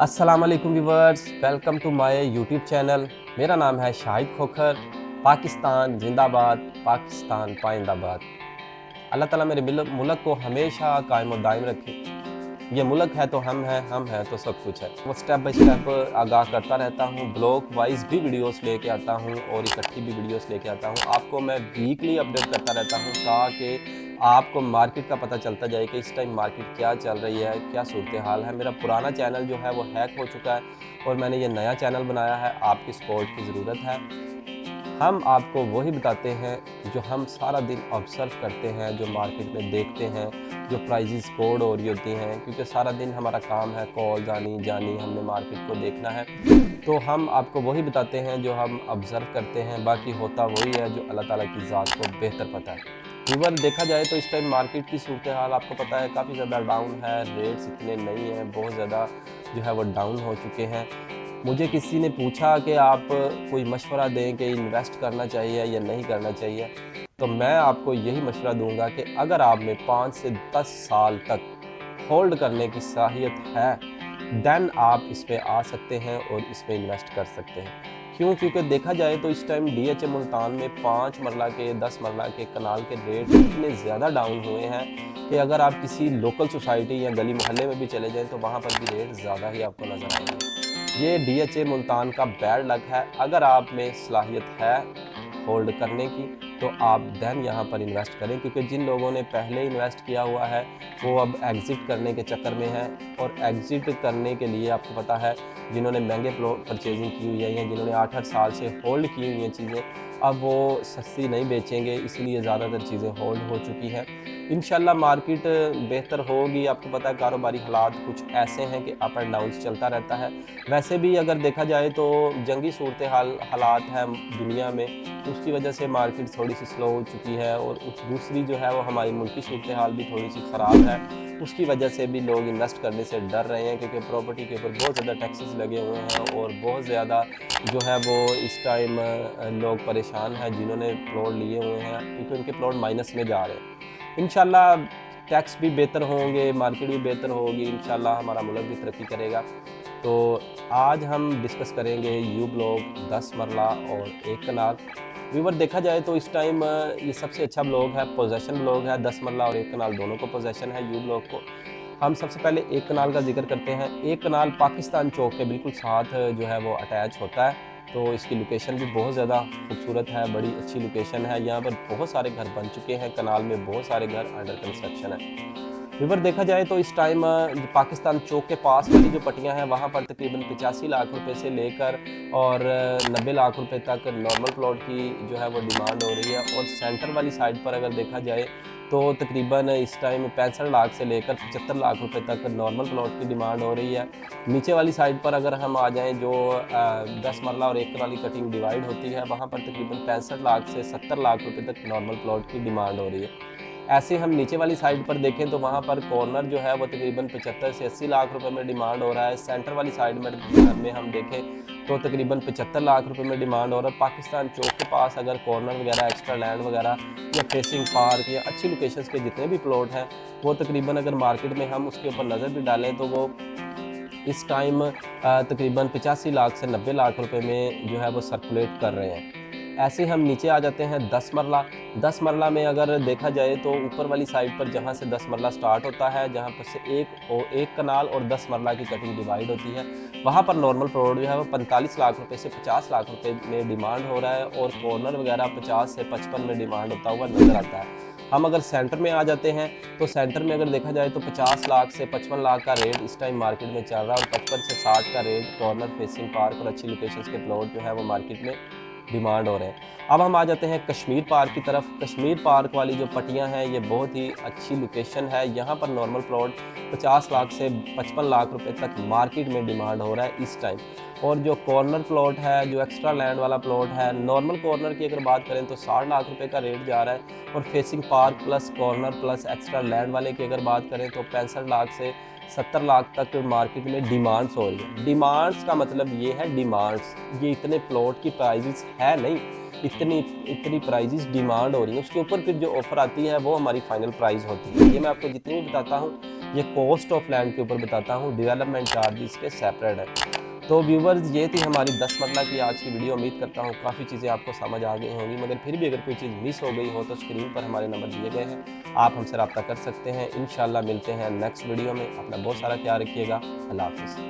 अस्सलाम वालेकुम viewers, welcome to my YouTube channel. मेरा नाम है शाहिद खोखर। पाकिस्तान जिंदाबाद, पाकिस्तान पाइंदाबाद। अल्लाह ताला मेरे मुल्क को हमेशा कायम और दायम रखे। ये मुल्क है तो हम हैं तो सब कुछ है। वो स्टेप बाय स्टेप आगाह करता रहता हूँ, ब्लॉक वाइज भी वीडियोस लेके आता हूँ और इकट्ठी भी वीडियोस लेके आता हूँ। आपको मैं वीकली अपडेट करता रहता हूँ ताकि आपको मार्केट का पता चलता जाए कि इस टाइम मार्केट क्या चल रही है, क्या सूरत हाल है। मेरा पुराना चैनल जो है वो हैक हो चुका है और मैंने ये नया चैनल बनाया है। आपकी सपोर्ट की ज़रूरत है। हम आपको वही बताते हैं जो हम सारा दिन ऑब्ज़र्व करते हैं, जो मार्केट में देखते हैं, जो प्राइजेस कोड हो रही होती हैं, क्योंकि सारा दिन हमारा काम है कॉल्स आनी जानी, हमने मार्केट को देखना है। तो हम आपको वही बताते हैं जो हम ऑब्ज़र्व करते हैं, बाकी होता वही है जो अल्लाह ताला की ज़ात को बेहतर पता है। व्यूअर, देखा जाए तो इस टाइम मार्केट की सूरत हाल आपको पता है काफ़ी ज़्यादा डाउन है, रेट्स इतने नहीं हैं, बहुत ज़्यादा जो है वो डाउन हो चुके हैं। मुझे किसी ने पूछा कि आप कोई मशवरा दें कि इन्वेस्ट करना चाहिए या नहीं करना चाहिए, तो मैं आपको यही मशवरा दूंगा कि अगर आप में 5 से 10 साल तक होल्ड करने की साहियत है, देन आप इस पे आ सकते हैं और इस पे इन्वेस्ट कर सकते हैं। क्यों? क्योंकि देखा जाए तो इस टाइम डीएचए मुल्तान में 5 मरला के 10 मरला के कनाल के रेट इतने ज़्यादा डाउन हुए हैं कि अगर आप किसी लोकल सोसाइटी या गली मोहल्ले में भी चले जाएं तो वहाँ पर भी रेट ज़्यादा ही आपको नज़र आएंगे। ये डीएचए मुल्तान का बैड लक है। अगर आप में सलाहियत है होल्ड करने की तो आप देन यहाँ पर इन्वेस्ट करें, क्योंकि जिन लोगों ने पहले इन्वेस्ट किया हुआ है वो अब एग्ज़िट करने के चक्कर में हैं। और एग्ज़िट करने के लिए आपको पता है जिन्होंने महंगे परचेजिंग की हुई है या जिन्होंने 8-8 साल से होल्ड की हुई हैं चीज़ें, अब वो सस्ती नहीं बेचेंगे, इसलिए ज़्यादातर चीज़ें होल्ड हो चुकी हैं। इंशाल्लाह मार्केट बेहतर होगी। आपको पता है कारोबारी हालात कुछ ऐसे हैं कि अप एंड डाउन्स चलता रहता है। वैसे भी अगर देखा जाए तो जंगी सूरत हालात है दुनिया में, तो उसकी वजह से मार्केट थोड़ी सी स्लो हो चुकी है। और दूसरी जो है वो हमारी मुल्की सूरत हाल भी थोड़ी सी ख़राब है। उसकी वजह से भी लोग इन्वेस्ट करने से डर रहे हैं, क्योंकि प्रॉपर्टी के ऊपर बहुत ज़्यादा टैक्सेस लगे हुए हैं और बहुत ज़्यादा जो है वो इस टाइम लोग परेशान हैं जिन्होंने प्लॉट लिए हुए हैं, क्योंकि उनके प्लॉट माइनस में जा रहे हैं। इंशाल्लाह टैक्स भी बेहतर होंगे, मार्केट भी बेहतर होगी, इंशाल्लाह हमारा मुल्क भी तरक्की करेगा। तो आज हम डिस्कस करेंगे यू ब्लॉक 10 मरला और 1 कनाल। व्यूवर, देखा जाए तो इस टाइम ये सबसे अच्छा ब्लॉक है, पोजेसन ब्लॉक है। 10 मरला और 1 कनाल दोनों को पोजेसन है यू ब्लॉक को। हम सबसे पहले 1 कनाल का जिक्र करते हैं। 1 कनाल पाकिस्तान चौक के बिल्कुल साथ जो है वो अटैच होता है, तो इसकी लोकेशन भी बहुत ज़्यादा खूबसूरत है, बड़ी अच्छी लोकेशन है। यहाँ पर बहुत सारे घर बन चुके हैं, कनाल में बहुत सारे घर अंडर कंस्ट्रक्शन है। व्यूअर, देखा जाए तो इस टाइम पाकिस्तान चौक के पास वाली जो पट्टियां हैं वहाँ पर तकरीबन 85 लाख रुपए से लेकर और 90 लाख रुपए तक नॉर्मल प्लॉट की जो है वो डिमांड हो रही है। और सेंटर वाली साइड पर अगर देखा जाए तो तकरीबन इस टाइम 65 लाख से लेकर 75 लाख रुपए तक नॉर्मल प्लॉट की डिमांड हो रही है। नीचे वाली साइड पर अगर हम आ जाएं जो 10 मरला और 1 कनाल की कटिंग डिवाइड होती है, वहाँ पर तकरीबन 65 लाख से 70 लाख रुपए तक नॉर्मल प्लॉट की डिमांड हो रही है। ऐसे हम नीचे वाली साइड पर देखें तो वहाँ पर कॉर्नर जो है वो तकरीबन 75 से 80 लाख रुपए में डिमांड हो रहा है। सेंटर वाली साइड में हम देखें तो तकरीबन 75 लाख रुपए में डिमांड हो रहा है। पाकिस्तान चौक के पास अगर कॉर्नर वगैरह, एक्स्ट्रा लैंड वगैरह या फेसिंग पार्क या अच्छी लोकेशंस के जितने भी प्लॉट हैं, वो तकरीबन अगर मार्केट में हम उसके ऊपर नज़र भी डालें तो वो इस टाइम तकरीबन 85 लाख से 90 लाख रुपए में जो है वो सर्कुलेट कर रहे हैं। ऐसे हम नीचे आ जाते हैं 10 मरला। 10 मरला में अगर देखा जाए तो ऊपर वाली साइड पर जहाँ से 10 मरला स्टार्ट होता है, जहाँ पर से एक कनाल और 10 मरला की कटिंग डिवाइड होती है, वहाँ पर नॉर्मल प्लॉट जो है वो 45 लाख रुपए से 50 लाख रुपए में डिमांड हो रहा है और कॉर्नर वगैरह 50 से 55 में डिमांड होता हुआ नज़र आता है। हम अगर सेंटर में आ जाते हैं तो सेंटर में अगर देखा जाए तो 50 लाख से 55 लाख का रेट इस टाइम मार्केट में चल रहा है और 55 से 60 का रेट कॉर्नर फेसिंग पार्क और अच्छी लोकेशंस के प्लॉट जो है वो मार्केट में डिमांड हो रहे हैं। अब हम आ जाते हैं कश्मीर पार्क की तरफ। कश्मीर पार्क वाली जो पट्टियां हैं ये बहुत ही अच्छी लोकेशन है। यहाँ पर नॉर्मल प्लॉट 50 लाख से 55 लाख रुपए तक मार्केट में डिमांड हो रहा है इस टाइम। और जो कॉर्नर प्लॉट है, जो एक्स्ट्रा लैंड वाला प्लॉट है, नॉर्मल कॉर्नर की अगर बात करें तो 60 लाख रुपए का रेट जा रहा है। और facing park plus corner plus extra land वाले की अगर बात करें तो 65 लाख से 70 लाख तक मार्केट में डिमांड्स हो रही है। डिमांड्स का मतलब ये है डिमांड्स, ये इतने प्लॉट की प्राइजेस है नहीं। इतनी इतनी प्राइजेस डिमांड हो रही है, उसके ऊपर फिर जो ऑफ़र आती है वो हमारी फाइनल प्राइस होती है। ये मैं आपको जितनी भी बताता हूँ ये कॉस्ट ऑफ लैंड के ऊपर बताता हूँ, डेवलपमेंट चार्ज इसके सेपरेट है। तो व्यूवर्स ये थी हमारी 10 मरला की आज की वीडियो। उम्मीद करता हूँ काफ़ी चीज़ें आपको समझ आ गई होंगी, मगर फिर भी अगर कोई चीज़ मिस हो गई हो तो स्क्रीन पर हमारे नंबर दिए गए हैं, आप हमसे रब्ता कर सकते हैं। इंशाल्लाह मिलते हैं नेक्स्ट वीडियो में। अपना बहुत सारा ख्याल रखिएगा। अल्लाह हाफ़िज़।